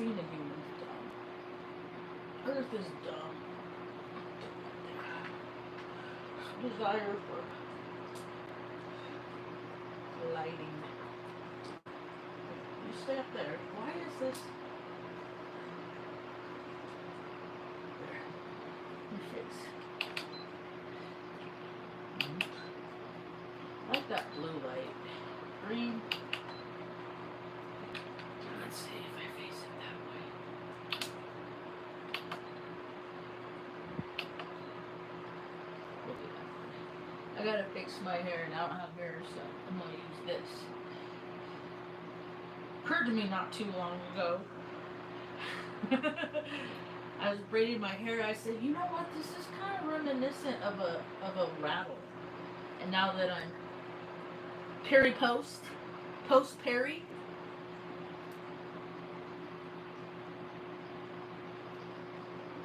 morphine again is dumb. Earth is dumb. Desire for lighting. You stay up there. Why is this? There. Your face. I like that blue light. Green. Let's see if I face it that way. We'll do that. I gotta fix my hair and I don't have hair, so I'm gonna use this. Occurred to me not too long ago. I was braiding my hair. I said, you know what? This is kind of reminiscent of a rattle. And now that I'm post-peri,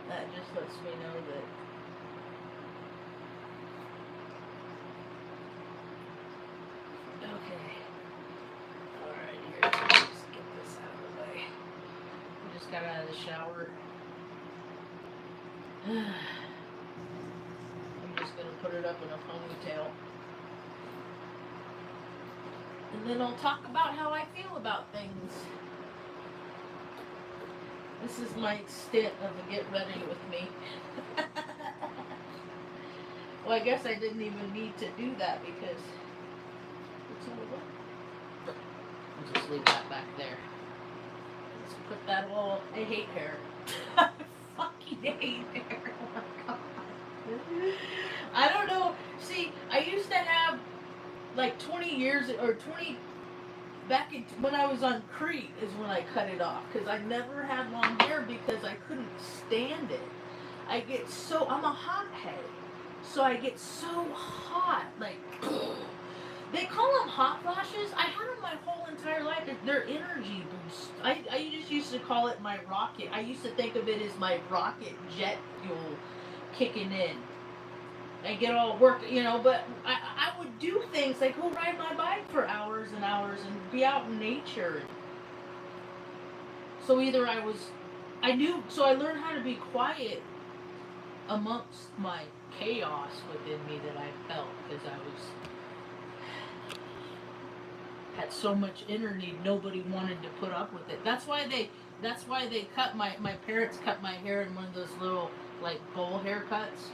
that just lets me know that okay. Alright, here, let's just get this out of the way. I just got out of the shower. I'm just gonna put it up in a ponytail. And then I'll talk about how I feel about things. This is my stint of a get ready with me. Well, I guess I didn't even need to do that because it's over. I'll just leave that back there. Let's put that all. I hate hair. I fucking hate hair. Oh my god. I don't know. See, I used to have like 20 years or 20 back in, when I was on Crete is when I cut it off because I never had long hair because I couldn't stand it. I get so, I'm a hothead, so I get so hot, like they call them hot flashes. I had them my whole entire life. They're energy boost. I just used to call it my rocket. I used to think of it as my rocket jet fuel kicking in. I get all worked, you know, but I would do things like go ride my bike for hours and hours and be out in nature. So either I learned how to be quiet amongst my chaos within me that I felt because I had so much energy, nobody wanted to put up with it. That's why they cut my parents cut my hair in one of those little like bowl haircuts.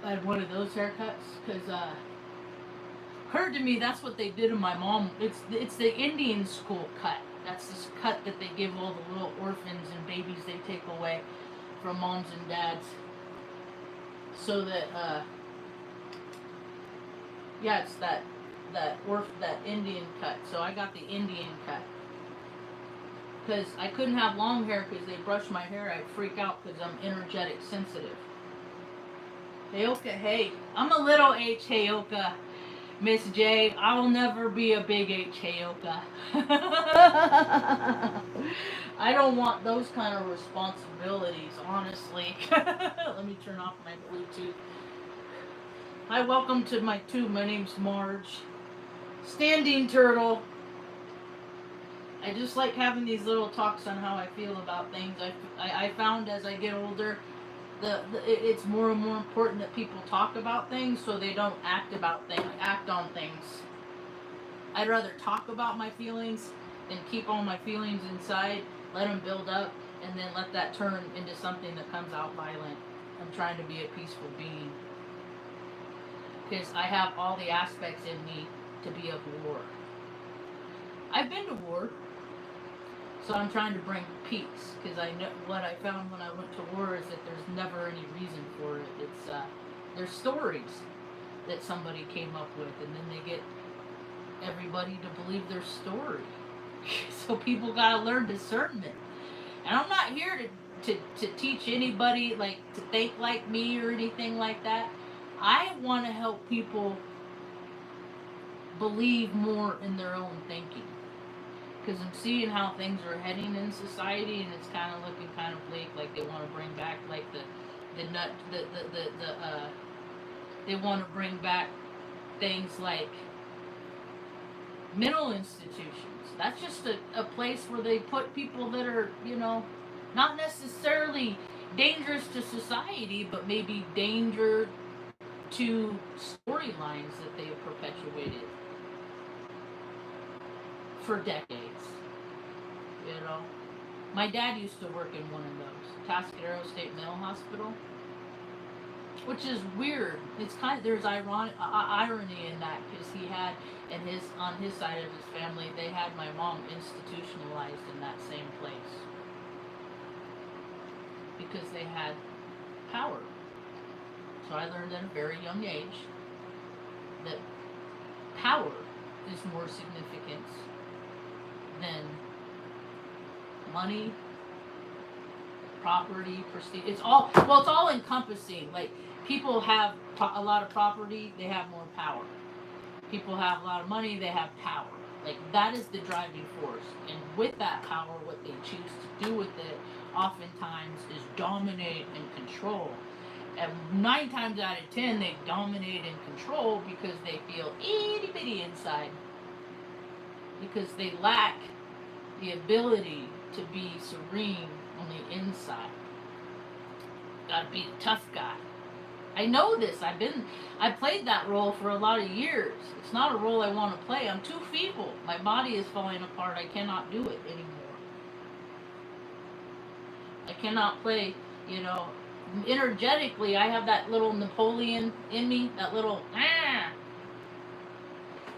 I had one of those haircuts because occurred to me that's what they did to my mom. It's the Indian school cut. That's this cut that they give all the little orphans and babies they take away from moms and dads. So that yeah, it's that Indian cut. So I got the Indian cut because I couldn't have long hair because they brushed my hair. I'd freak out because I'm energetic sensitive. Heyoka, hey, I'm a little H. Heyoka, Miss J. I'll never be a big H. Heyoka. I don't want those kind of responsibilities, honestly. Let me turn off my Bluetooth. Hi, welcome to my tube. My name's Marge. Standing turtle. I just like having these little talks on how I feel about things. I found as I get older, it's more and more important that people talk about things so they don't act on things. I'd rather talk about my feelings than keep all my feelings inside, let them build up, and then let that turn into something that comes out violent. I'm trying to be a peaceful being. Because I have all the aspects in me to be of war. I've been to war. So I'm trying to bring peace, because I know what I found when I went to war is that there's never any reason for it. It's there's stories that somebody came up with, and then they get everybody to believe their story. So people gotta learn discernment. And I'm not here to teach anybody like to think like me or anything like that. I want to help people believe more in their own thinking. Because I'm seeing how things are heading in society, and it's kind of looking kind of bleak. Like they want to bring back like they want to bring back things like mental institutions. That's just a place where they put people that are, not necessarily dangerous to society, but maybe danger to storylines that they have perpetuated for decades. My dad used to work in one of those, Tascadero State Mental Hospital, which is weird. It's kind of, there's irony in that, because he had, and on his side of his family, they had my mom institutionalized in that same place because they had power. So I learned at a very young age that power is more significant than money, property, prestige. It's all encompassing. Like, people have a lot of property, they have more power. People have a lot of money, they have power. Like, that is the driving force. And with that power, what they choose to do with it oftentimes is dominate and control. And 9 times out of 10, they dominate and control because they feel itty bitty inside. Because they lack the ability to be serene on the inside. Gotta be the tough guy. I know this. I played that role for a lot of years. It's not a role I want to play. I'm too feeble. My body is falling apart. I cannot do it anymore. I cannot play, energetically. I have that little Napoleon in me, that little,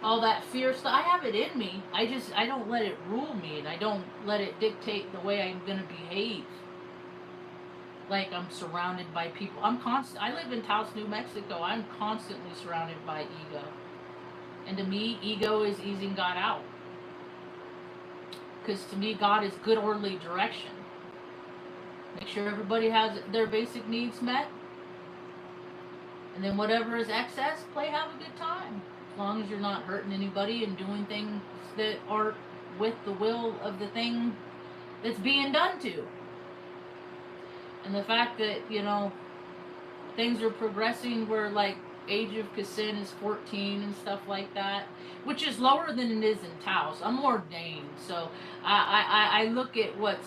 all that fear stuff. I have it in me. I don't let it rule me, and I don't let it dictate the way I'm going to behave. Like, I'm surrounded by people. I live in Taos, New Mexico. I'm constantly surrounded by ego. And to me, ego is easing God out. Because to me, God is good, orderly direction. Make sure everybody has their basic needs met. And then whatever is excess, have a good time. As long as you're not hurting anybody and doing things that are with the will of the thing that's being done to. And the fact that, things are progressing where, like, age of consent is 14 and stuff like that, which is lower than it is in Taos. I'm ordained, so I look at what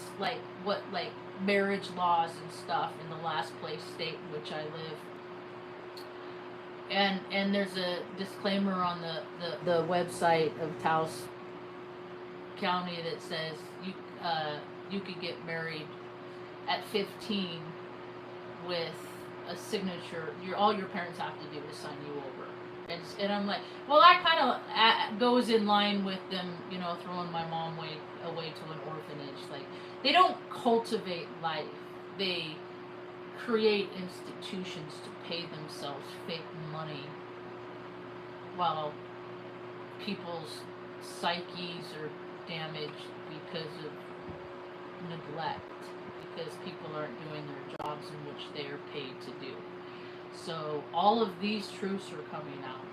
marriage laws and stuff in the last place state in which I live. And there's a disclaimer on the website of Taos County that says you could get married at 15 with a signature. All your parents have to do is sign you over. And I'm like, well, that kind of goes in line with them, throwing my mom away to an orphanage. Like, they don't cultivate life. They create institutions to pay themselves fake money while people's psyches are damaged because of neglect. Because people aren't doing their jobs in which they are paid to do. So all of these truths are coming out.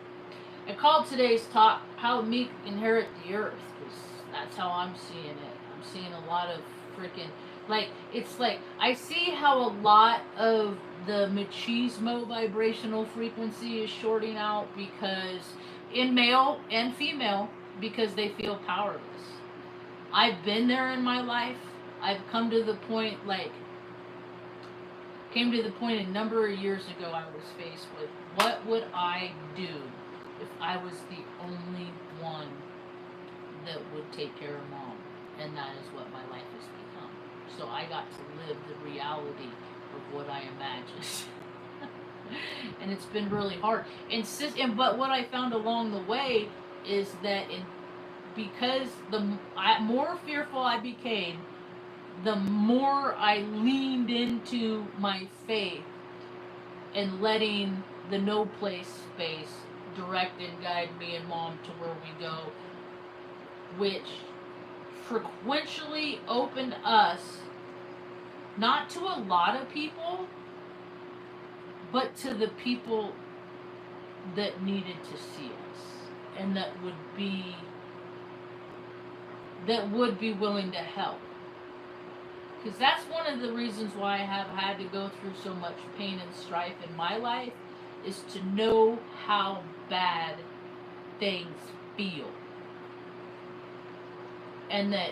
I called today's talk How Meek Inherit the Earth, because that's how I'm seeing it. I'm seeing a lot of freaking, it's like I see how a lot of the machismo vibrational frequency is shorting out, because in male and female, because they feel powerless. I've been there in my life. I've come to the point, a number of years ago, I was faced with, what would I do if I was the only one that would take care of mom? And that is what my life has become. So I got to live the reality of what I imagined. And it's been really hard. But what I found along the way is that because the more fearful I became, the more I leaned into my faith and letting the no place space direct and guide me and mom to where we go, which frequently opened us not to a lot of people, but to the people that needed to see us and that would be willing to help. Because that's one of the reasons why I have had to go through so much pain and strife in my life, is to know how bad things feel. and that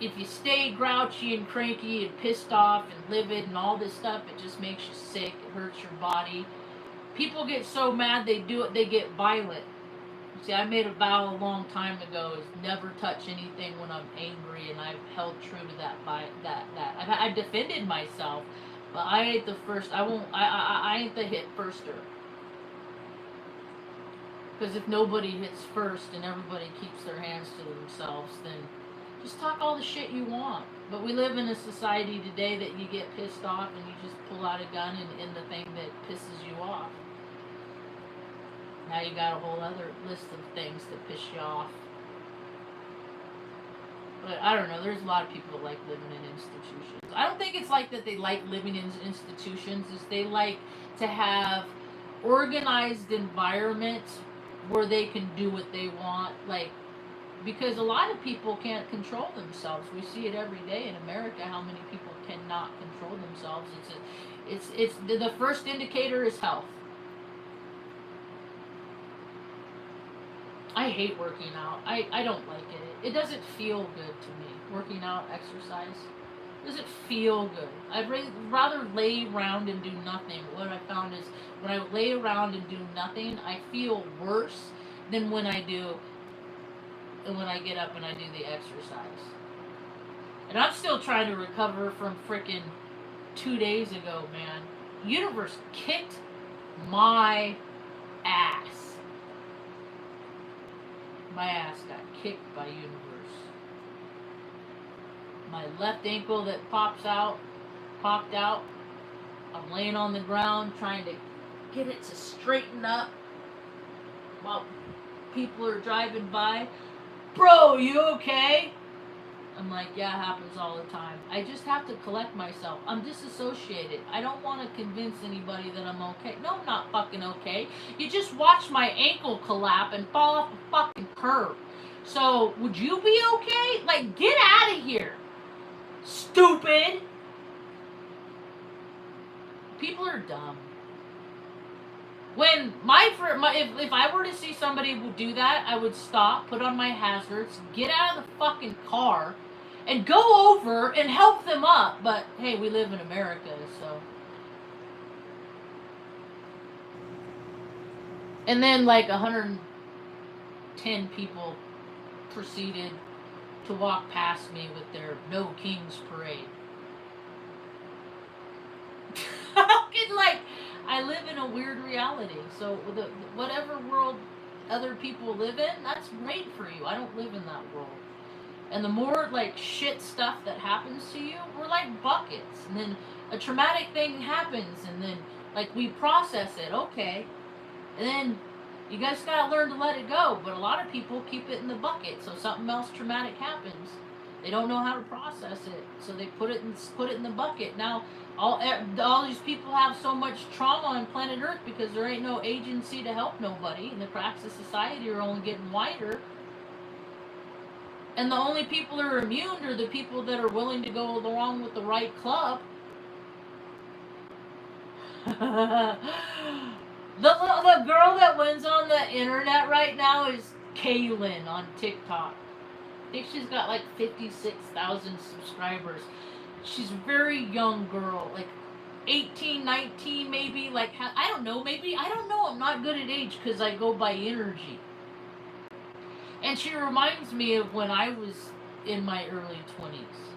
if you stay grouchy and cranky and pissed off and livid and all this stuff, it just makes you sick. It hurts your body. People get so mad they get violent. See, I made a vow a long time ago is never touch anything when I'm angry, and I've held true to that. I've defended myself, but I ain't the first. I ain't the hit firster. Because if nobody hits first and everybody keeps their hands to themselves, then just talk all the shit you want. But we live in a society today that you get pissed off and you just pull out a gun and the thing that pisses you off. Now you got a whole other list of things that piss you off. But I don't know, there's a lot of people that like living in institutions. I don't think it's like that they like living in institutions, it's they like to have organized environments where they can do what they want, like, because a lot of people can't control themselves. We see it every day in America, how many people cannot control themselves. It's the first indicator is health. I hate working out. I don't like it. It doesn't feel good to me. Working out, exercise, doesn't feel good. I'd rather lay around and do nothing. What I found is when I lay around and do nothing, I feel worse than when I get up and I do the exercise. And I'm still trying to recover from frickin' 2 days ago, man. Universe kicked my ass. My ass got kicked by universe. My left ankle that popped out. I'm laying on the ground trying to get it to straighten up while people are driving by. Bro, you okay? I'm like, yeah, it happens all the time. I just have to collect myself. I'm disassociated. I don't want to convince anybody that I'm okay. No, I'm not fucking okay. You just watched my ankle collapse and fall off a fucking curb. So, would you be okay? Like, get out of here. Stupid. People are dumb. When if I were to see somebody who do that, I would stop, put on my hazards, get out of the fucking car, and go over and help them up. But hey, we live in America, so. And then like 110 people proceeded to walk past me with their No Kings parade. Like, I live in a weird reality. So whatever world other people live in, that's great for you. I don't live in that world. And the more like shit stuff that happens to you, we're like buckets. And then a traumatic thing happens, and then like we process it, okay. And then you guys gotta learn to let it go. But a lot of people keep it in the bucket. So something else traumatic happens, they don't know how to process it, so they put it in the bucket. Now all these people have so much trauma on planet Earth because there ain't no agency to help nobody, and the cracks of society are only getting wider. And the only people that are immune are the people that are willing to go along with the right club. The girl that wins on the internet right now is Kaylin on TikTok. I think she's got like 56,000 subscribers. She's a very young girl, like 18, 19 maybe, like, I don't know, maybe, I don't know, I'm not good at age because I go by energy. And she reminds me of when I was in my early 20s.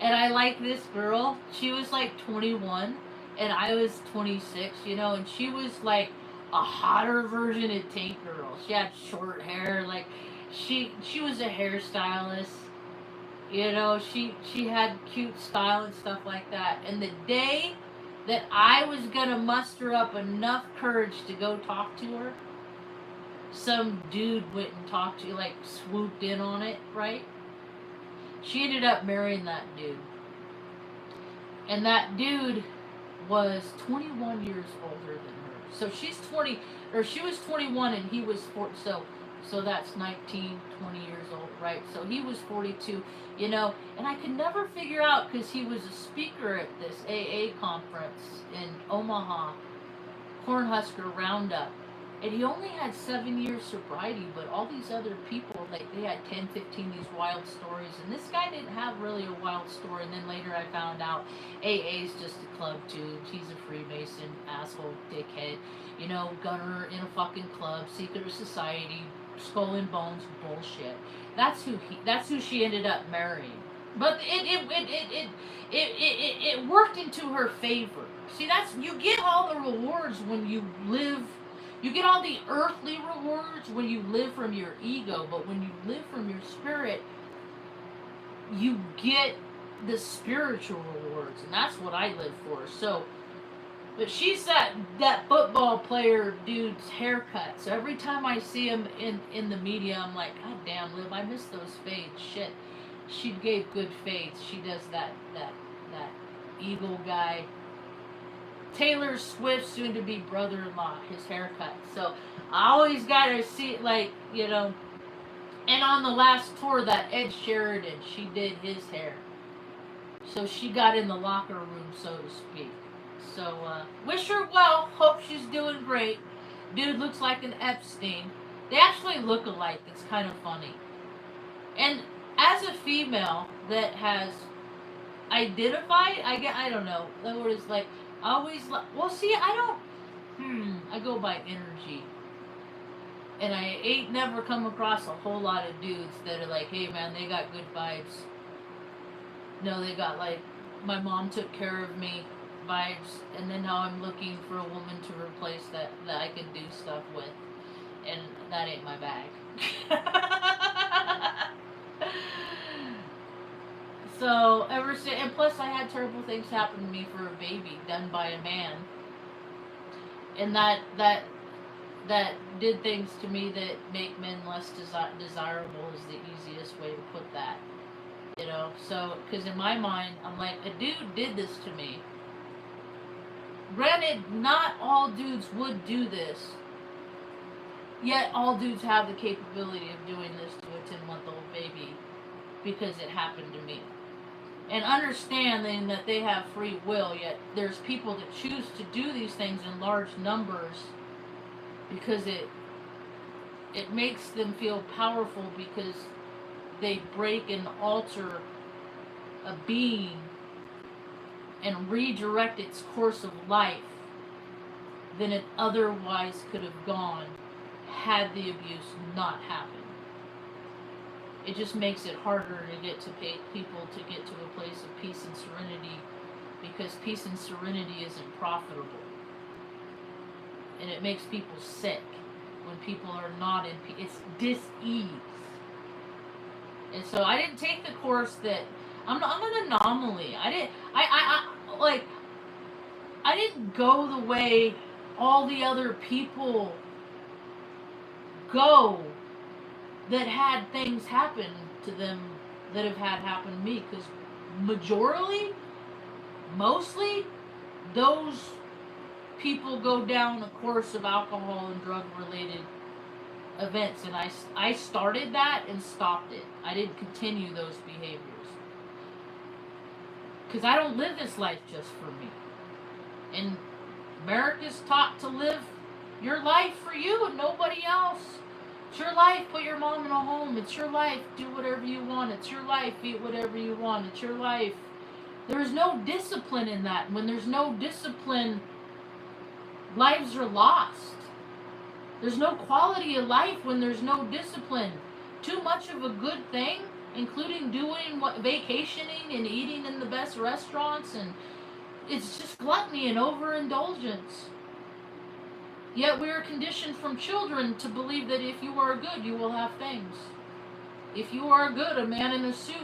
And I like this girl, she was like 21, and I was 26, you know, and she was like a hotter version of Tank Girl. She had short hair, like, she was a hairstylist. You know, she had cute style and stuff like that. And the day that I was going to muster up enough courage to go talk to her, some dude went and talked to her, like swooped in on it, right? She ended up marrying that dude. And that dude was 21 years older than her. So she was 21 and he was 4, so that's 19, 20 years old, right? So he was 42, you know, and I could never figure out, because he was a speaker at this AA conference in Omaha, Cornhusker Roundup. And he only had 7 years sobriety, but all these other people, like, they had 10, 15 these wild stories, and this guy didn't have really a wild story. And then later I found out AA's just a club too. He's a Freemason, asshole, dickhead, you know, gunner in a fucking club, secret society, skull and bones bullshit. That's who she ended up marrying. But it worked into her favor. See, that's, you get all the rewards when you live. You get all the earthly rewards when you live from your ego, but when you live from your spirit, you get the spiritual rewards, and that's what I live for. So, but she's that football player dude's haircut. So every time I see him in the media, I'm like, God damn, Liv, I miss those fades. Shit, she gave good fades. She does that eagle guy. Taylor Swift, soon to be brother-in-law, his haircut. So I always gotta see, like, you know. And on the last tour, that Ed Sheridan, she did his hair. So she got in the locker room, so to speak. So wish her well. Hope she's doing great. Dude looks like an Epstein. They actually look alike. It's kind of funny. And as a female that has identified, I don't know. That word is like, always, well, see, I go by energy. And I ain't never come across a whole lot of dudes that are like, hey man, they got good vibes. No, they got like, my mom took care of me vibes, and then now I'm looking for a woman to replace that I can do stuff with. And that ain't my bag. So, ever since, and plus I had terrible things happen to me for a baby done by a man. And that did things to me that make men less desirable is the easiest way to put that. You know, so, because in my mind, I'm like, a dude did this to me. Granted, not all dudes would do this. Yet all dudes have the capability of doing this to a 10-month-old baby because it happened to me. And understanding that they have free will, yet there's people that choose to do these things in large numbers because it makes them feel powerful, because they break and alter a being and redirect its course of life than it otherwise could have gone had the abuse not happened. It just makes it harder to get to people to get to a place of peace and serenity, because peace and serenity isn't profitable. And it makes people sick when people are not in peace. It's dis-ease. And so I didn't take the course that I'm an anomaly. I didn't go the way all the other people go that had things happen to them that have had happen to me, because mostly those people go down a course of alcohol and drug related events, and I started that and stopped it. I didn't continue those behaviors because I don't live this life just for me. And America's taught to live your life for you and nobody else. It's your life. Put your mom in a home. It's your life. Do whatever you want. It's your life. Eat whatever you want. It's your life. There is no discipline in that. When there's no discipline, lives are lost. There's no quality of life when there's no discipline. Too much of a good thing, including doing vacationing and eating in the best restaurants, and it's just gluttony and overindulgence. Yet we are conditioned from children to believe that if you are good, you will have things. If you are good, a man in a suit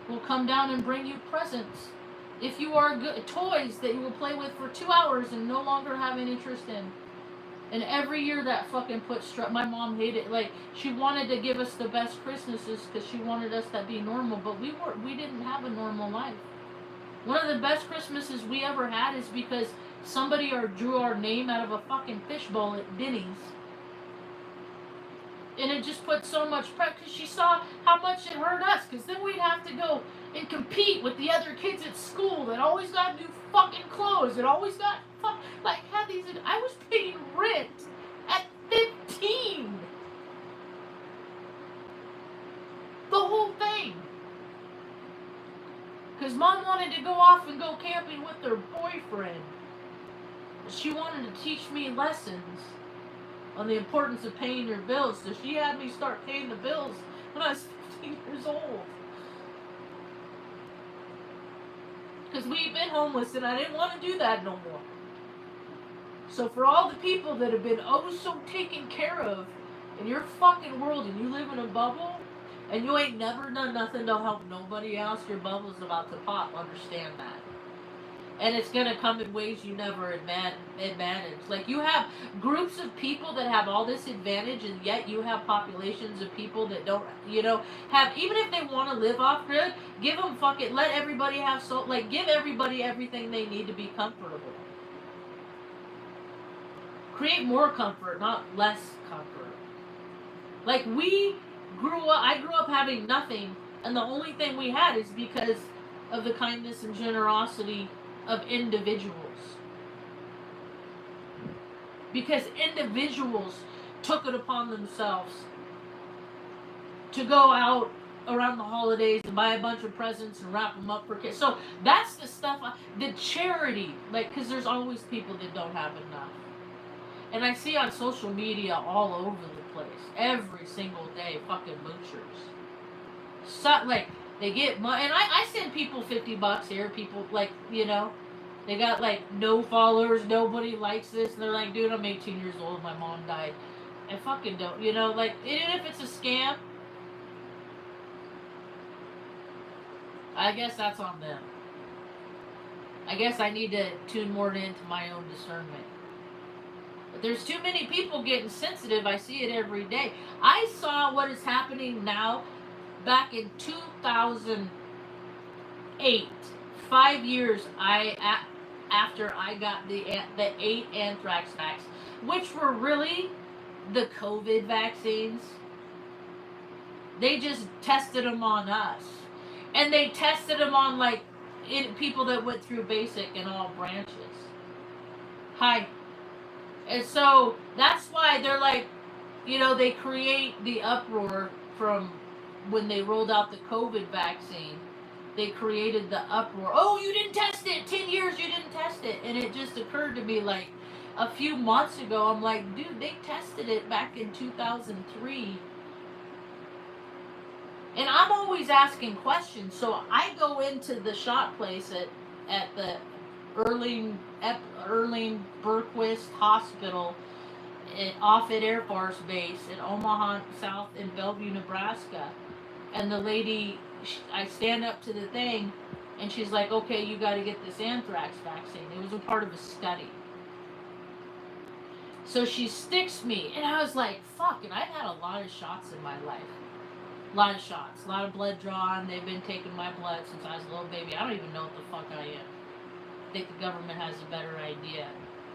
will come down and bring you presents. If you are good, toys that you will play with for 2 hours and no longer have an interest in. And every year that fucking my mom hated, like, she wanted to give us the best Christmases because she wanted us to be normal, but we didn't have a normal life. One of the best Christmases we ever had is because somebody drew our name out of a fucking fishbowl at Denny's. And it just put so much pressure, because she saw how much it hurt us, because then we'd have to go and compete with the other kids at school that always got new fucking clothes, that always got had these. I was paying rent at Because mom wanted to go off and go camping with her boyfriend. She wanted to teach me lessons on the importance of paying your bills. So she had me start paying the bills when I was 15 years old. Because we've been homeless and I didn't want to do that no more. So for all the people that have been oh so taken care of in your fucking world and you live in a bubble and you ain't never done nothing to help nobody else, your bubble's about to pop. Understand that. And it's going to come in ways you never advantage. Like, you have groups of people that have all this advantage, and yet you have populations of people that don't, have, even if they want to live off grid, give them let everybody have give everybody everything they need to be comfortable. Create more comfort, not less comfort. Like, I grew up having nothing, and the only thing we had is because of the kindness and generosity of individuals. Because individuals took it upon themselves to go out around the holidays and buy a bunch of presents and wrap them up for kids. So that's the stuff, the charity, because there's always people that don't have enough. And I see on social media all over the place, every single day, fucking moochers. They get money, and I send people $50 here. People they got no followers, nobody likes this, and they're like, dude, I'm 18 years old, my mom died. I fucking don't, even if it's a scam, I guess that's on them. I guess I need to tune more into my own discernment. But there's too many people getting sensitive. I see it every day. I saw what is happening now. Back in 2008, 5 years after I got the 8 anthrax vaccines, which were really the COVID vaccines. They just tested them on us, and they tested them on people that went through basic and all branches. Hi, and so that's why they're they create the uproar from. When they rolled out the COVID vaccine, they created the uproar. Oh, you didn't test it. 10 years you didn't test it. And it just occurred to me a few months ago. I'm like, dude, they tested it back in 2003. And I'm always asking questions. So I go into the shot place at the Erling Berquist Hospital off at Air Force Base in Omaha South in Bellevue, Nebraska. And the lady, I stand up to the thing, and she's like, okay, you got to get this anthrax vaccine. It was a part of a study. So she sticks me, and I was like, fuck, and I've had a lot of shots in my life. A lot of shots, a lot of blood drawn. They've been taking my blood since I was a little baby. I don't even know what the fuck I am. I think the government has a better idea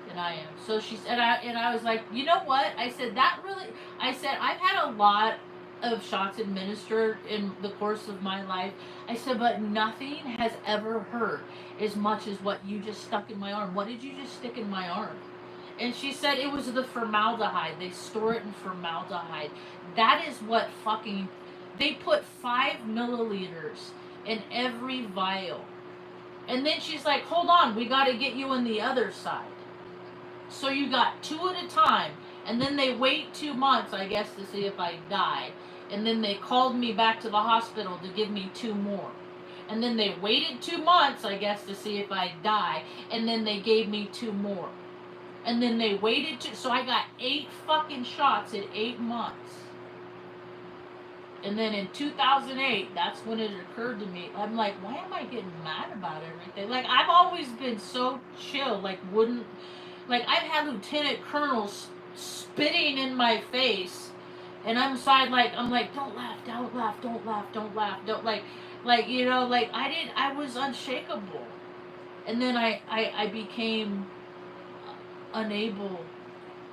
than I am. So she said, and I was like, you know what? I said, I've had a lot of shots administered in the course of my life. I said, but nothing has ever hurt as much as what you just stuck in my arm. What did you just stick in my arm? And she said it was the formaldehyde. They store it in formaldehyde. That is what they put 5 milliliters in every vial. And then she's like, hold on, we got to get you on the other side. So you got 2 at a time. And then they wait 2 months, I guess, to see if I die. And then they called me back to the hospital to give me 2 more. And then they waited 2 months, I guess, to see if I die. And then they gave me 2 more. And then they waited so I got 8 fucking shots in 8 months. And then in 2008, that's when it occurred to me. I'm like, why am I getting mad about everything? I've always been so chill. I've had lieutenant colonels spitting in my face, and I'm inside I'm like, don't laugh, don't laugh, don't laugh, don't laugh, don't I was unshakable. And then I became unable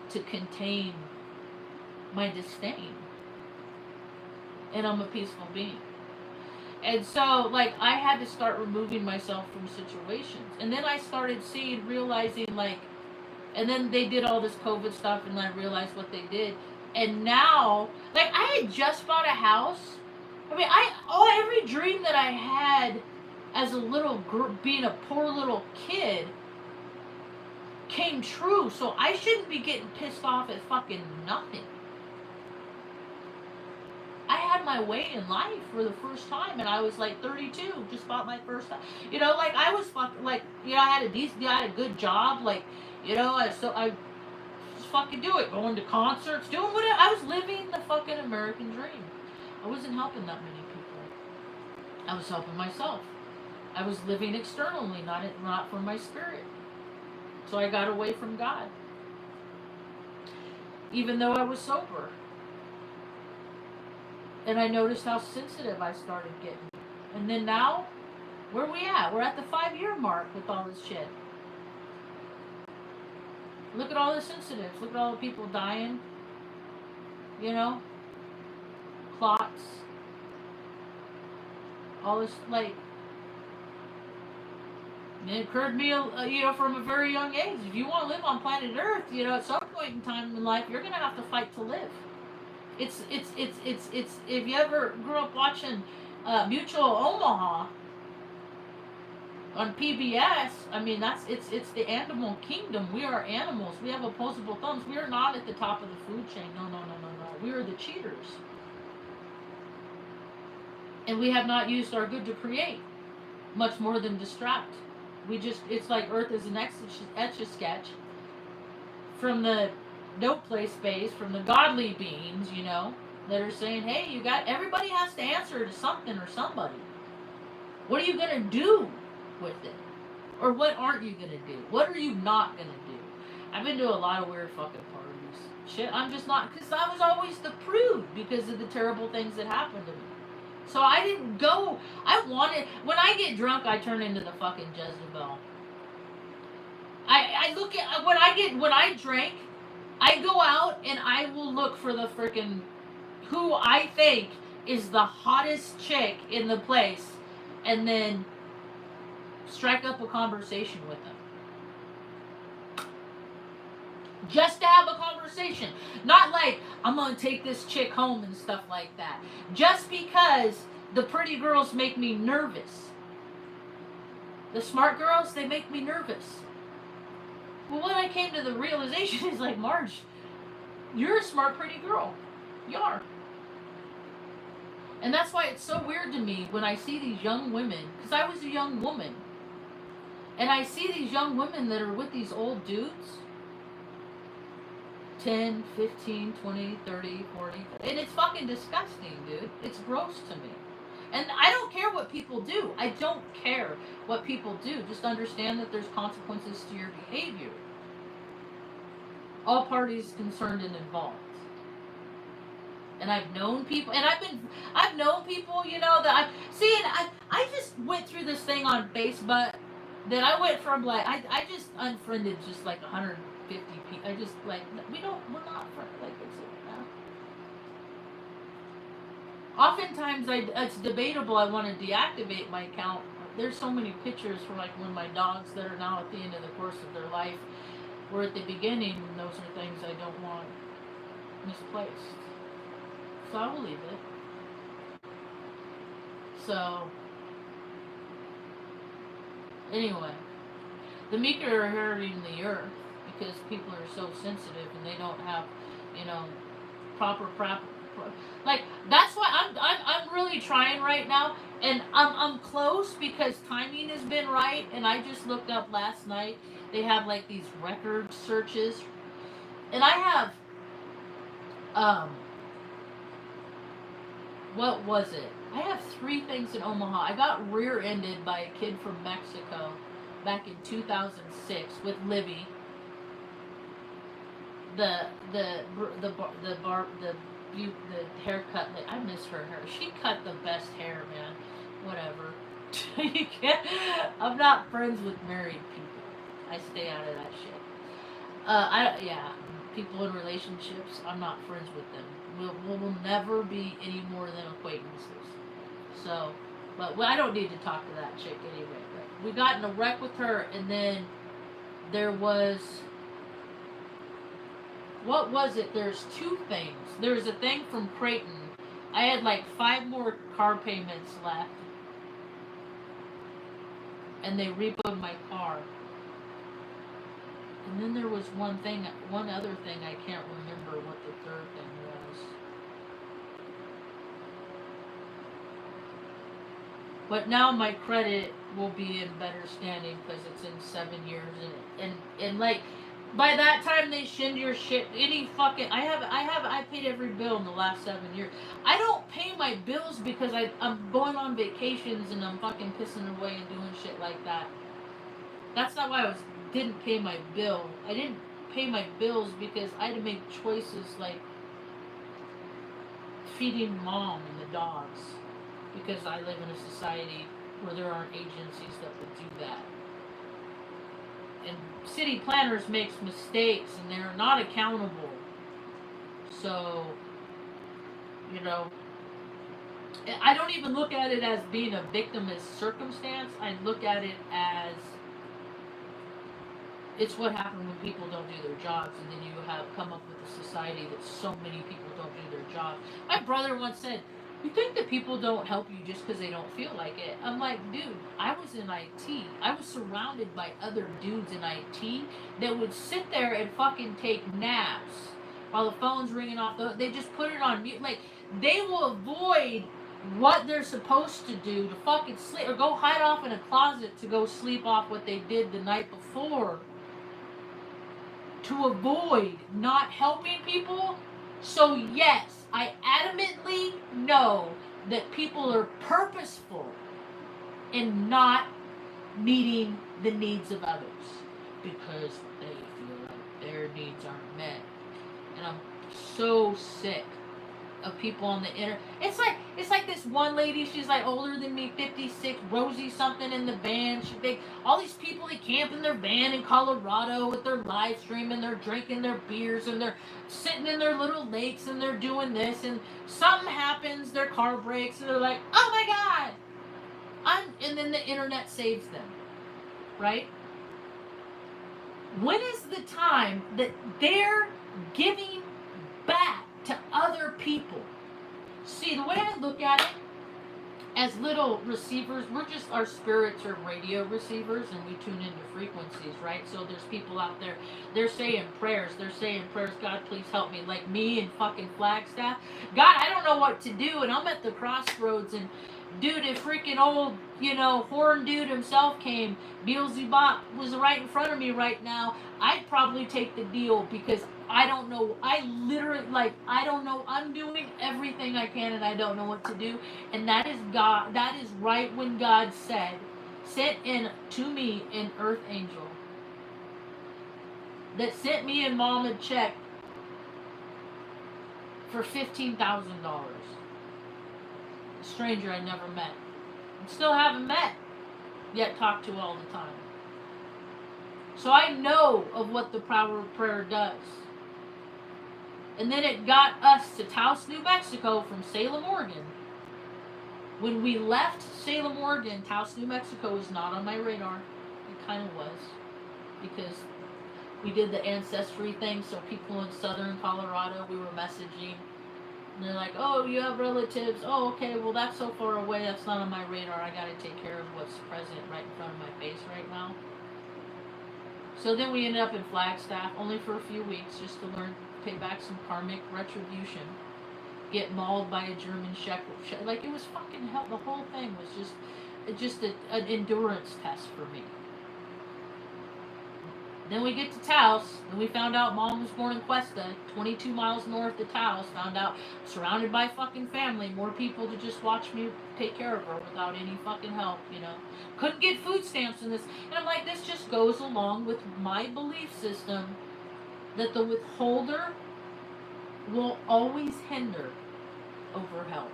to contain my disdain. And I'm a peaceful being. And so, I had to start removing myself from situations. And then I started realizing, and then they did all this COVID stuff, and I realized what they did. And now, I had just bought a house. I mean, every dream that I had as a little girl, being a poor little kid, came true. So I shouldn't be getting pissed off at fucking nothing. I had my way in life for the first time, and I was like 32, just bought my first time. You know, like I was fucking like, you know, I had a good job, like, you know, I just fucking do it, going to concerts, doing whatever. I was living the fucking American dream. I wasn't helping that many people. I was helping myself. I was living externally, not for my spirit. So I got away from God, even though I was sober. And I noticed how sensitive I started getting. And then now, where we at? We're at the 5-year mark with all this shit. Look at all the sensitives. Look at all the people dying. You know? Clots. All this, like... It occurred to me, you know, from a very young age. If you want to live on planet Earth, you know, at some point in time in life, you're going to have to fight to live. It's if you ever grew up watching Mutual Omaha on PBS, I mean, it's the animal kingdom. We are animals. We have opposable thumbs. We are not at the top of the food chain. No. We are the cheaters. And we have not used our good to create, much more than distract. It's like Earth is an etch-a-sketch from the no play space, from the godly beings, you know, that are saying, hey, everybody has to answer to something or somebody. What are you going to do with it? Or what aren't you going to do? What are you not going to do? I've been to a lot of weird fucking parties. Shit, I'm just not, because I was always the prude because of the terrible things that happened to me. So I didn't go. When I get drunk, I turn into the fucking Jezebel. I look at, when I drink, I go out and I will look for the freaking, who I think is the hottest chick in the place, and then strike up a conversation with them. Just to have a conversation. Not like, I'm going to take this chick home and stuff like that. Just because the pretty girls make me nervous. The smart girls, they make me nervous. Well, when I came to the realization is like, Marge, you're a smart, pretty girl. You are. And that's why it's so weird to me when I see these young women, because I was a young woman, and I see these young women that are with these old dudes, 10, 15, 20, 30, 40, and it's fucking disgusting, dude. It's gross to me. And I don't care what people do. I don't care what people do. Just understand that there's consequences to your behavior. All parties concerned and involved. And I've known people, and I've known people, you know, that I just went through this thing on Facebook that I went from like, I just unfriended just like 150 people. I just like, we're not friends, like, it's oftentimes, it's debatable. I want to deactivate my account. There's so many pictures from like when my dogs that are now at the end of the course of their life were at the beginning, and those are things I don't want misplaced. So I will leave it. So, anyway, the Meek are inheriting the earth because people are so sensitive and they don't have, you know, proper like, that's why I'm really trying right now, and I'm close because timing has been right. And I just looked up last night. They have like these record searches, and I have what was it? I have 3 things in Omaha. I got rear-ended by a kid from Mexico back in 2006 with Libby. The haircut, like, I miss her hair. She cut the best hair, man. Whatever. You can't. I'm not friends with married people. I stay out of that shit. People in relationships, I'm not friends with them. We'll never be any more than acquaintances. So, but I don't need to talk to that chick anyway. But we got in a wreck with her, and then there was. What was it? There's 2 things. There's a thing from Creighton. I had like 5 more car payments left. and they repoed my car. And then there was one other thing, I can't remember what the third thing was. But now my credit will be in better standing because it's in 7 years, and like by that time they shind your shit. Any fucking I paid every bill in the last 7 years. I don't pay my bills because I'm going on vacations and I'm fucking pissing away and doing shit like that. That's not why didn't pay my bill. I didn't pay my bills because I had to make choices like feeding mom and the dogs, because I live in a society where there aren't agencies that would do that. And city planners makes mistakes and they're not accountable. So, you know, I don't even look at it as being a victimist circumstance. I look at it as it's what happens when people don't do their jobs, and then you have come up with a society that so many people don't do their jobs. My brother once said, "You think that people don't help you just because they don't feel like it?" I'm like, dude, I was in IT. I was surrounded by other dudes in IT that would sit there and fucking take naps while the phone's ringing off. They just put it on mute. Like, they will avoid what they're supposed to do to fucking sleep, or go hide off in a closet to go sleep off what they did the night before, to avoid not helping people. So yes, I adamantly know that people are purposeful in not meeting the needs of others because they feel like their needs aren't met. And I'm so sick of people on the internet. It's like this one lady, she's like older than me, 56, Rosie something in the van. All these people, they camp in their van in Colorado with their live stream, and they're drinking their beers, and they're sitting in their little lakes, and they're doing this, and something happens, their car breaks, and they're like, oh my God! And then the internet saves them, right? When is the time that they're giving back to other people? See, the way I look at it, as little receivers, our spirits are radio receivers, and we tune into frequencies, right? So there's people out there, they're saying prayers, God, please help me, like me and fucking Flagstaff. God, I don't know what to do, and I'm at the crossroads, and dude, if freaking old, horn dude himself came, Beelzebub was right in front of me right now, I'd probably take the deal, because I don't know. I literally, I don't know. I'm doing everything I can, and I don't know what to do. And that is God. That is right when God said, sent in to me an earth angel that sent me and mom a check for $15,000. A stranger I never met. And still haven't met, yet talked to all the time. So I know of what the power of prayer does. And then it got us to Taos, New Mexico from Salem, Oregon. When we left Salem, Oregon, Taos, New Mexico was not on my radar. It kind of was. Because we did the ancestry thing, so people in southern Colorado, we were messaging. And they're like, oh, you have relatives. Oh, okay, well, that's so far away. That's not on my radar. I got to take care of what's present right in front of my face right now. So then we ended up in Flagstaff, only for a few weeks, just to learn, pay back some karmic retribution, get mauled by a German shepherd. Like, it was fucking hell. The whole thing was just an endurance test for me. Then we get to Taos, and we found out mom was born in Cuesta, 22 miles north of Taos. Found out, surrounded by fucking family, more people to just watch me take care of her without any fucking help, Couldn't get food stamps in this. And I'm like, this just goes along with my belief system that the withholder will always hinder over help.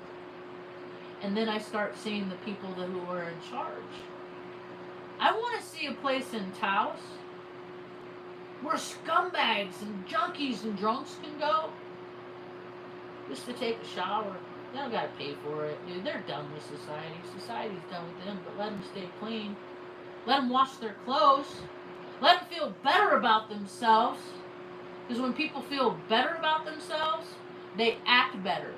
And then I start seeing the people who are in charge. I want to see a place in Taos where scumbags and junkies and drunks can go just to take a shower. They don't gotta pay for it, dude. They're done with society. Society's done with them, but let them stay clean. Let them wash their clothes. Let them feel better about themselves. Because when people feel better about themselves, they act better.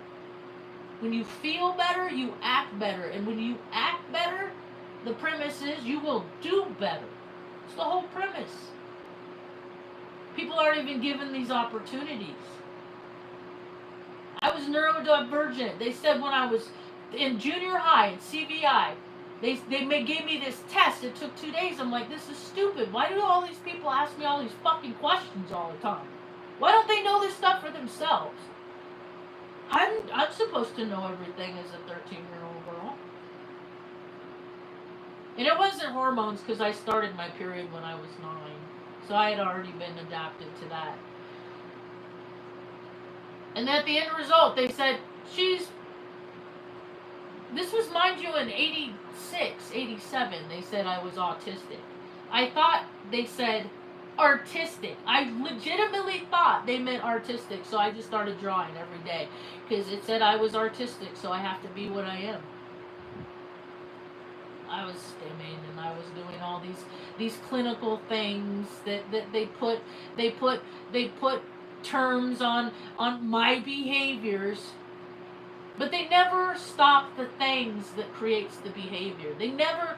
When you feel better, you act better. And when you act better, The premise is you will do better. It's the whole premise. People aren't even given these opportunities. I was neurodivergent. They said when I was in junior high in CVI, they gave me this test. It took 2 days. I'm like, this is stupid. Why do all these people ask me all these fucking questions all the time? Why don't they know this stuff for themselves? I'm supposed to know everything as a 13-year-old girl. And it wasn't hormones because I started my period when I was 9. So I had already been adapted to that. And at the end result, they said, this was, mind you, in 86, 87, they said I was autistic. I thought they said artistic. I legitimately thought they meant artistic, so I just started drawing every day. Because it said I was artistic, so I have to be what I am. I was stimming and I was doing all these clinical things that they put terms on my behaviors, but they never stop the things that creates the behavior. They never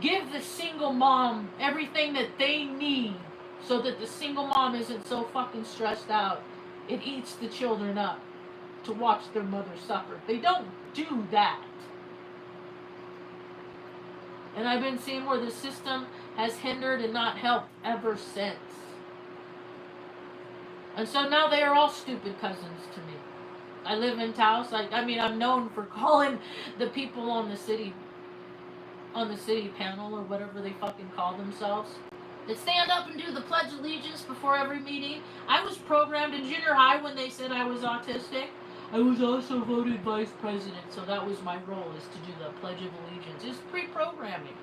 give the single mom everything that they need so that the single mom isn't so fucking stressed out. It eats the children up to watch their mother suffer. They don't do that. And I've been seeing where the system has hindered and not helped ever since. And so now they are all stupid cousins to me. I live in Taos. I mean, I'm known for calling the people on the city panel or whatever they fucking call themselves, that stand up and do the Pledge of Allegiance before every meeting. I was programmed in junior high when they said I was autistic. I was also voted vice president, so that was my role, is to do the Pledge of Allegiance. It's pre-programming.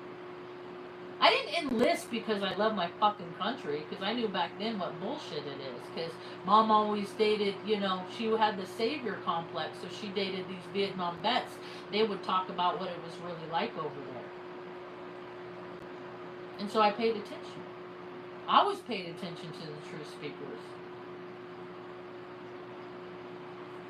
I didn't enlist because I love my fucking country, because I knew back then what bullshit it is, because mom always dated, she had the savior complex, so she dated these Vietnam vets. They would talk about what it was really like over there. And so I paid attention. I always paid attention to the truth speakers.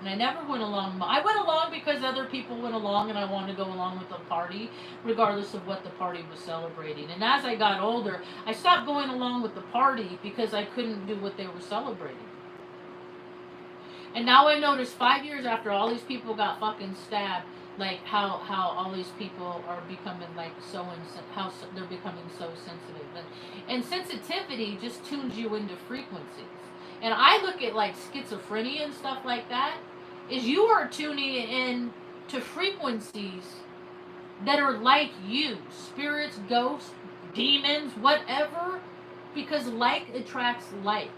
And I never went along. I went along because other people went along and I wanted to go along with the party, regardless of what the party was celebrating. And as I got older, I stopped going along with the party because I couldn't do what they were celebrating. And now I notice 5 years after all these people got fucking stabbed, like how all these people are becoming like how they're becoming so sensitive. And sensitivity just tunes you into frequencies. And I look at like schizophrenia and stuff like that, is you are tuning in to frequencies that are like you. Spirits, ghosts, demons, whatever, because like attracts like.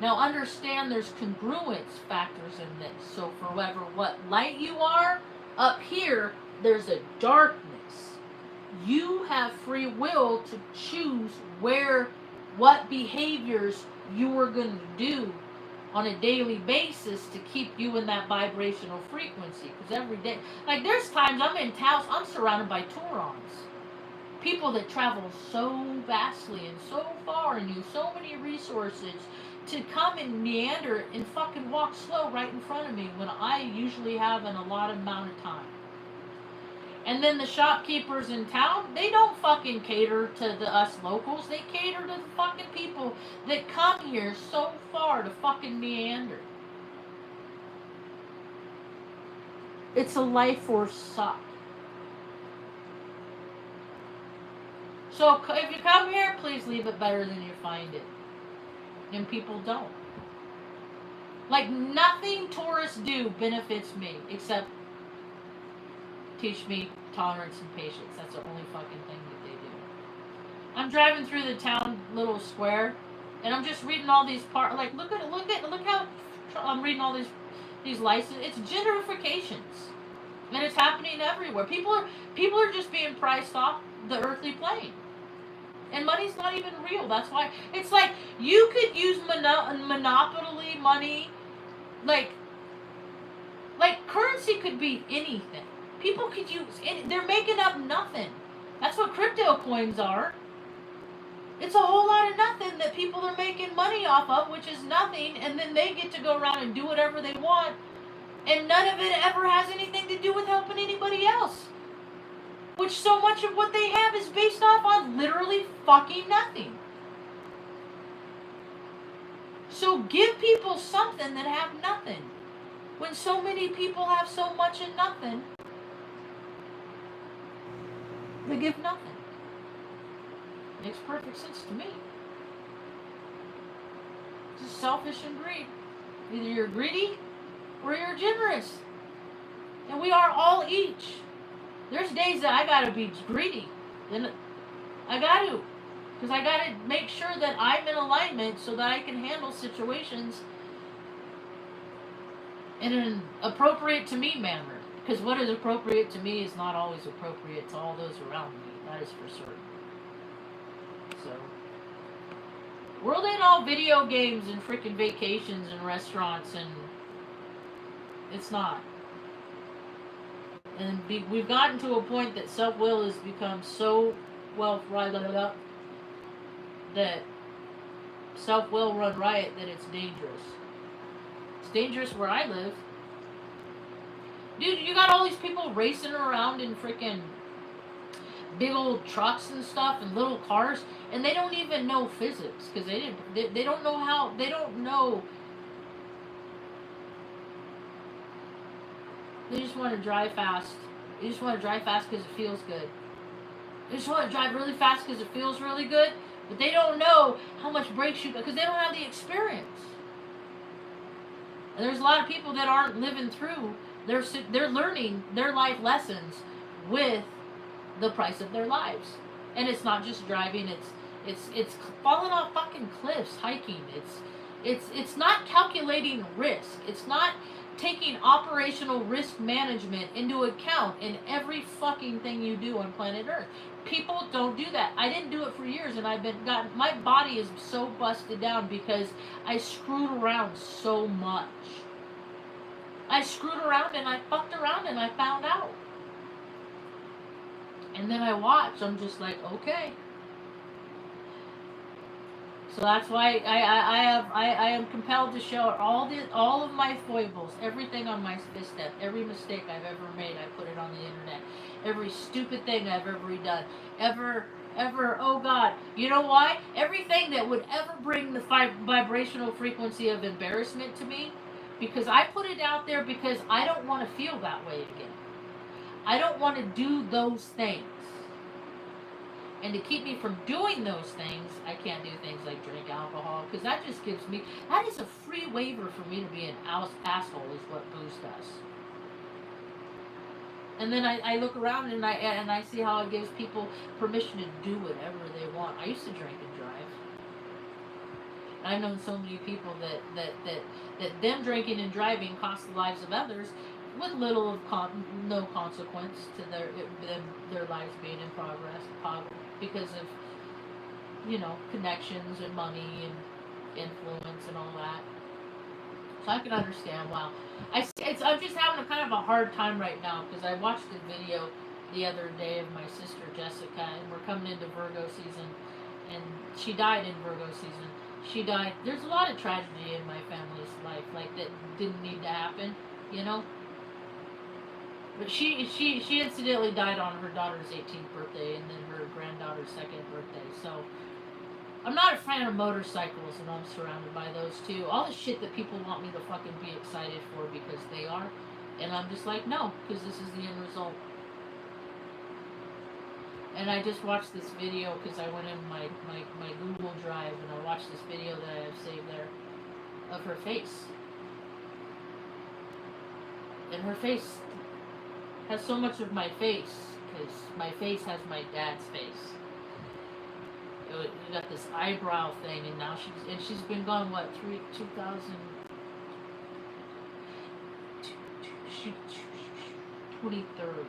Now understand there's congruence factors in this. So for what light you are, up here, there's a darkness. You have free will to choose what behaviors you are going to do on a daily basis to keep you in that vibrational frequency. Because every day, like there's times I'm in Taos, I'm surrounded by Taurons. People that travel so vastly and so far and use so many resources to come and meander and fucking walk slow right in front of me when I usually have an allotted amount of time. And then the shopkeepers in town, they don't fucking cater to us locals. They cater to the fucking people that come here so far to fucking meander. It's a life force suck. So if you come here, please leave it better than you find it. And people don't. Like nothing tourists do benefits me except teach me tolerance and patience. That's the only fucking thing that they do. I'm driving through the town little square, and I'm just reading all these like look how I'm reading all these licenses. It's gentrifications, and it's happening everywhere. People are just being priced off the earthly plane. And money's not even real. That's why it's like you could use monopoly money, like currency could be anything. People could use they're making up nothing. That's what crypto coins are. It's a whole lot of nothing that people are making money off of, which is nothing, and then they get to go around and do whatever they want, and none of it ever has anything to do with helping anybody else. which so much of what they have is based off on literally fucking nothing. So give people something that have nothing. When so many people have so much and nothing, they give nothing. Makes perfect sense to me. It's just selfish and greed. Either you're greedy or you're generous. And we are all each. There's days that I gotta be greedy. Then I gotta. Because I gotta make sure that I'm in alignment so that I can handle situations in an appropriate to me manner. Because what is appropriate to me is not always appropriate to all those around me. That is for certain. So, world ain't all video games and freaking vacations and restaurants, and it's not. And we've gotten to a point that self-will has become so well riled up that self-will run riot that it's dangerous. It's dangerous where I live. Dude, you got all these people racing around in freaking big old trucks and stuff and little cars, and they don't even know physics because they don't know how, they don't know. They just want to drive fast. They just want to drive fast because it feels good. They just want to drive really fast because it feels really good, but they don't know how much brakes you, because they don't have the experience. And there's a lot of people that aren't living through. They're learning their life lessons with the price of their lives. And it's not just driving, it's falling off fucking cliffs, hiking. It's not calculating risk. It's not taking operational risk management into account in every fucking thing you do on planet Earth. People don't do that. I didn't do it for years, and my body is so busted down because I screwed around so much. I screwed around and I fucked around and I found out. And then I watch, I'm just like, okay. So that's why I am compelled to show all of my foibles, everything on my step, every mistake I've ever made, I put it on the internet. Every stupid thing I've ever done, ever, oh God, you know why? Everything that would ever bring the vibrational frequency of embarrassment to me, because I put it out there because I don't want to feel that way again. I don't want to do those things. And to keep me from doing those things, I can't do things like drink alcohol, because that just gives me, that is a free waiver for me to be an asshole, is what booze does. And then I look around and I see how it gives people permission to do whatever they want. I used to drink and drive. I've known so many people that them drinking and driving cost the lives of others with little of no consequence to their lives being in progress because of, you know, connections and money and influence and all that. So I can understand. Wow, I'm just having a kind of a hard time right now because I watched a video the other day of my sister Jessica, and we're coming into Virgo season, and she died in Virgo season. She died. There's a lot of tragedy in my family's life, like that didn't need to happen, you know. But she incidentally died on her daughter's 18th birthday, and then her granddaughter's 2nd birthday. So I'm not a fan of motorcycles, and I'm surrounded by those too. All the shit that people want me to fucking be excited for because they are, and I'm just like, no, because this is the end result. And I just watched this video because I went in my Google Drive and I watched this video that I have saved there of her face. And her face has so much of my face because my face has my dad's face. You got this eyebrow thing, and now she's been gone, what, 23rd,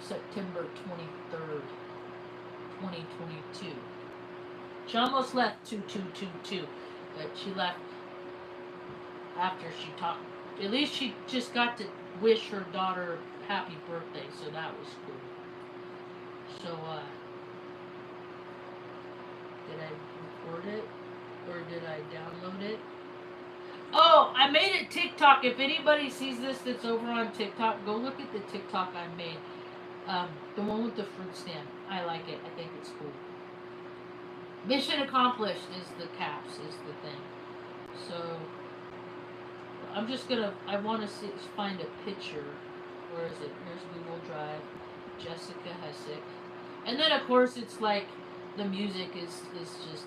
September 23rd. 2022. She almost left 2222, but she left after she talked. At least she just got to wish her daughter happy birthday, so that was cool. So, did I record it or did I download it? Oh, I made a TikTok. If anybody sees this that's over on TikTok, go look at the TikTok I made. The one with the fruit stand. I like it. I think it's cool. Mission accomplished is the caps, is the thing. So I'm just gonna. I want to find a picture. Where is it? Here's Google Drive. Jessica Hessick, and then of course it's like the music is just.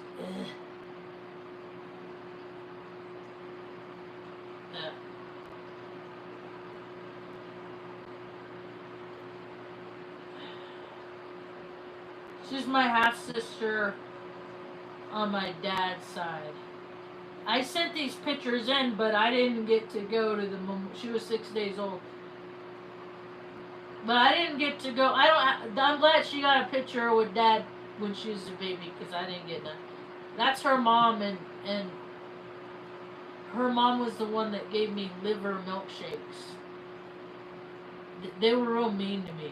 She's my half sister on my dad's side. I sent these pictures in, but I didn't get to go to the. She was 6 days old, but I didn't get to go. I'm glad she got a picture with Dad when she was a baby because I didn't get that. That's her mom, and her mom was the one that gave me liver milkshakes. They were real mean to me,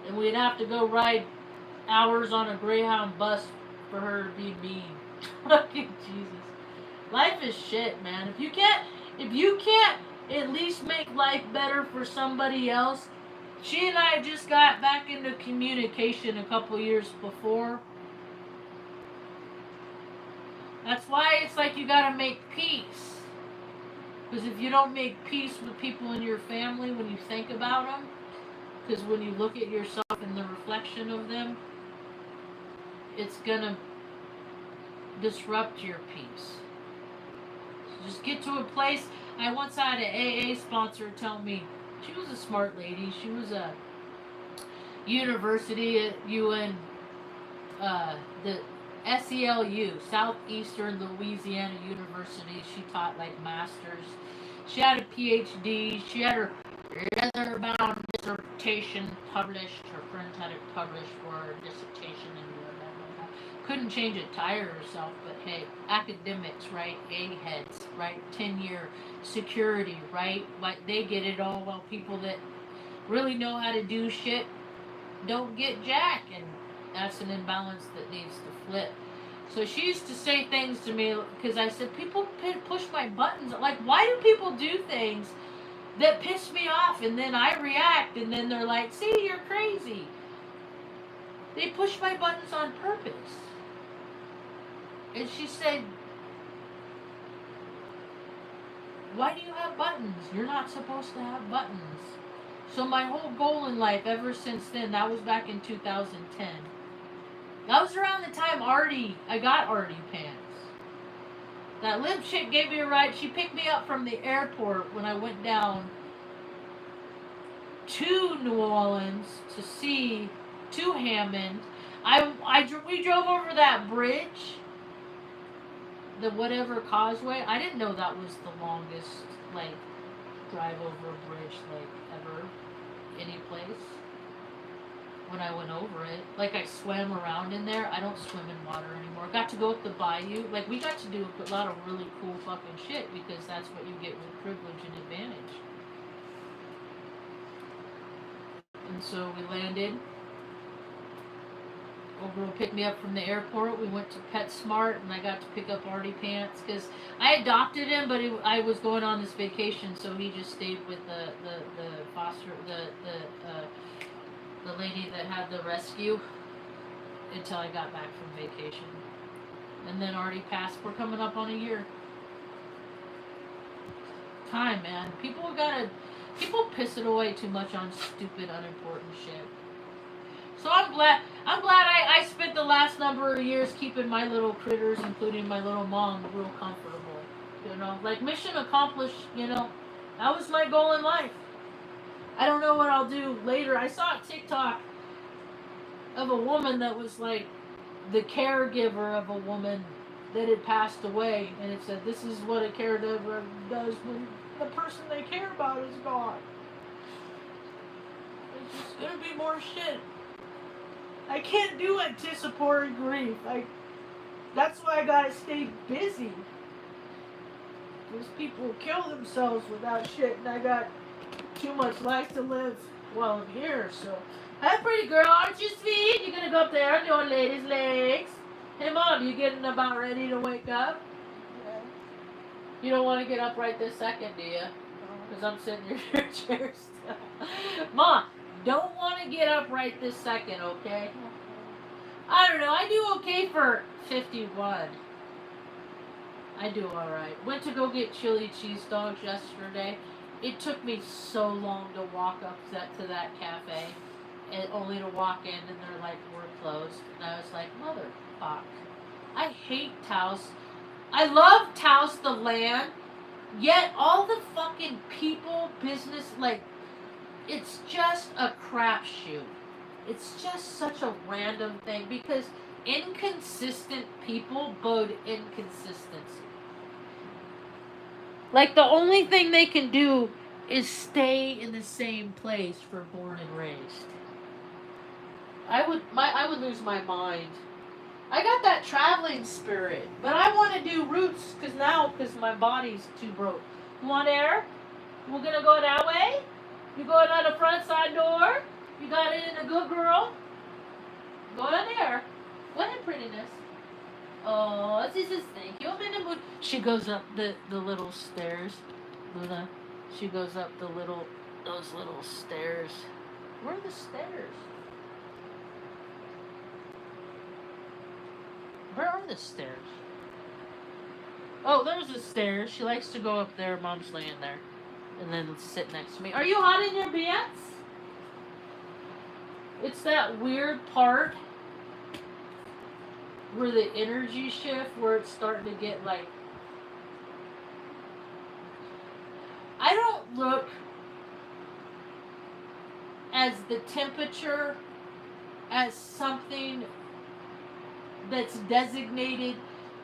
and we'd have to go ride hours on a Greyhound bus for her to be mean. Fucking Jesus. Life is shit, man. If you can't at least make life better for somebody else. She and I just got back into communication a couple years before. That's why it's like you gotta make peace. Because if you don't make peace with people in your family when you think about them, because when you look at yourself in the reflection of them, it's gonna disrupt your peace. So just get to a place. I once had an AA sponsor tell me, she was a smart lady. She was a university at UN, the SELU, Southeastern Louisiana University. She taught like masters. She had a PhD. She had her leather-bound dissertation published. Her friends had it published for her dissertation, and couldn't change a tire herself. But hey, academics, right? A-heads, right? 10-year security, right? Like they get it all, while people that really know how to do shit don't get jack, and that's an imbalance that needs to flip. So she used to say things to me because I said, people push my buttons. Like, why do people do things that piss me off, and then I react, and then they're like, see, you're crazy. They push my buttons on purpose. And she said, why do you have buttons? You're not supposed to have buttons. So my whole goal in life ever since then, that was back in 2010. That was around the time I got Artie pants. That limp chick gave me a ride. She picked me up from the airport when I went down to New Orleans to Hammond. We drove over that bridge, the whatever causeway. I didn't know that was the longest like drive over a bridge like ever, any place. When I went over it, like I swam around in there. I don't swim in water anymore. Got to go up the bayou. Like we got to do a lot of really cool fucking shit because that's what you get with privilege and advantage. And so we landed. Old girl picked me up from the airport. We went to PetSmart, and I got to pick up Artie pants because I adopted him, but I was going on this vacation, so he just stayed with the foster the lady that had the rescue until I got back from vacation. And then Artie passed. We're coming up on a year. Time, man. People piss it away too much on stupid, unimportant shit. So I'm glad I spent the last number of years keeping my little critters, including my little mom, real comfortable. You know, like mission accomplished, you know. That was my goal in life. I don't know what I'll do later. I saw a TikTok of a woman that was like the caregiver of a woman that had passed away, and it said, this is what a caregiver does when the person they care about is gone. It's just gonna be more shit. I can't do anticipatory grief. That's why I gotta stay busy. Because people kill themselves without shit, and I got too much life to live while I'm here. So, hi, pretty girl, aren't you sweet? You gonna go up there on your lady's legs? Hey, Mom, you getting about ready to wake up? Yeah. You don't want to get up right this second, do you? Because I'm sitting in your chair still. Mom, Don't want to get up right this second, okay? I don't know. I do okay for 51. I do alright. Went to go get chili cheese dogs yesterday. It took me so long to walk up to that cafe, and only to walk in and they're like, we're closed. And I was like, motherfuck. I hate Taos. I love Taos, the land, yet all the fucking people, business, like, it's just a crapshoot. It's just such a random thing because inconsistent people bode inconsistency. Like, the only thing they can do is stay in the same place for born and raised. I would lose my mind. I got that traveling spirit, but I want to do roots because my body's too broke. You want air? We're gonna go that way. You going out the front side door? You got it in a good girl? Go in there. Go ahead, prettiness. Oh, this is thank you. I'm in the mood. She goes up the little stairs. Luna. She goes up those little stairs. Where are the stairs? Where are the stairs? Oh, there's the stairs. She likes to go up there. Mom's laying there. And then sit next to me. Are you hot in your pants? It's that weird part where the energy shift, where it's starting to get like... I don't look as the temperature as something that's designated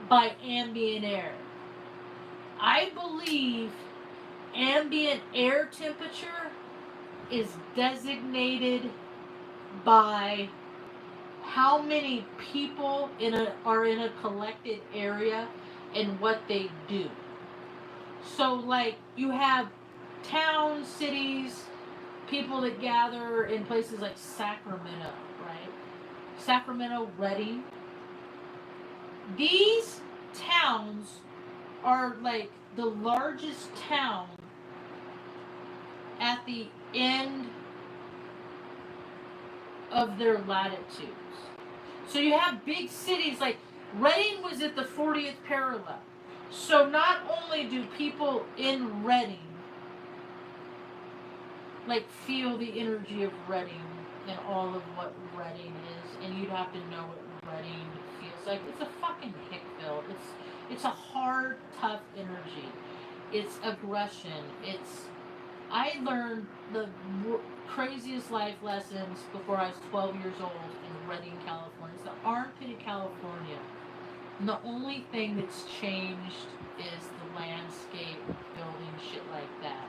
by ambient air. I believe ambient air temperature is designated by how many people are in a collected area and what they do. So, like, you have towns, cities, people that gather in places like Sacramento, right? Sacramento, Redding. These towns are like the largest town at the end of their latitudes. So you have big cities like Redding was at the 40th parallel. So not only do people in Redding like feel the energy of Redding and all of what Redding is, and you'd have to know what Redding feels like. It's a fucking Hickville. It's a hard, tough energy. It's aggression. I learned the craziest life lessons before I was 12 years old in Redding, California. It's the armpit of California. And the only thing that's changed is the landscape, building, shit like that.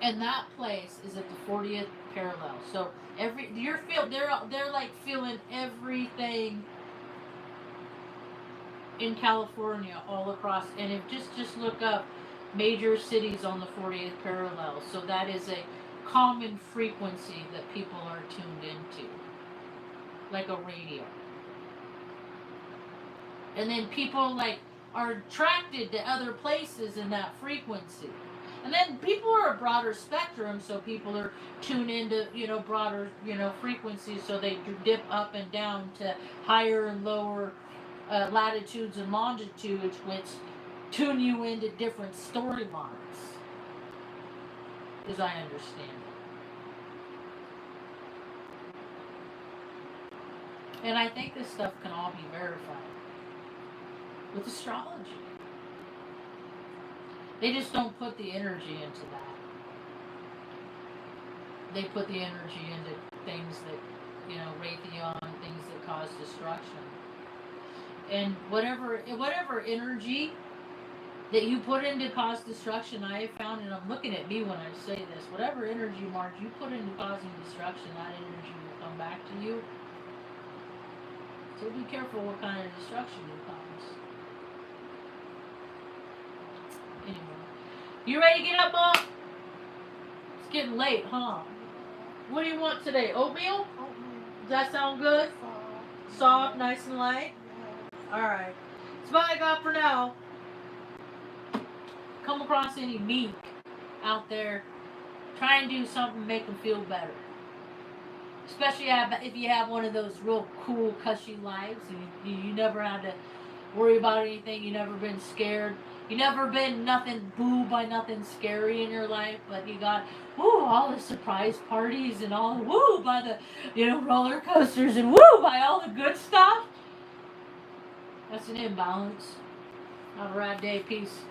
And that place is at the 40th parallel. So they're like feeling everything in California all across. And if just look up major cities on the 40th parallel. So that is a common frequency that people are tuned into, like a radio. And then people like are attracted to other places in that frequency. And then people are a broader spectrum, so people are tuned into, broader, frequencies, so they dip up and down to higher and lower latitudes and longitudes, which tune you into different storylines, as I understand it. And I think this stuff can all be verified with astrology. They just don't put the energy into that. They put the energy into things that, Raytheon, things that cause destruction. And whatever energy that you put into cause destruction, I have found, and I'm looking at me when I say this, whatever energy, Marge, you put into causing destruction, that energy will come back to you. So be careful what kind of destruction you cause. Anyway. You ready to get up, Mom? It's getting late, huh? What do you want today? Oatmeal? Does that sound good? Soft, nice and light? Alright. That's what I got for now. Come across any Meek out there, Try and do something to make them feel better. Especially if you have one of those real cool, cushy lives, and you never had to worry about anything. You never been scared. You never been nothing boo by nothing scary in your life, but you got all the surprise parties and all by the roller coasters and by all the good stuff. That's an imbalance. Have a rad day. Peace.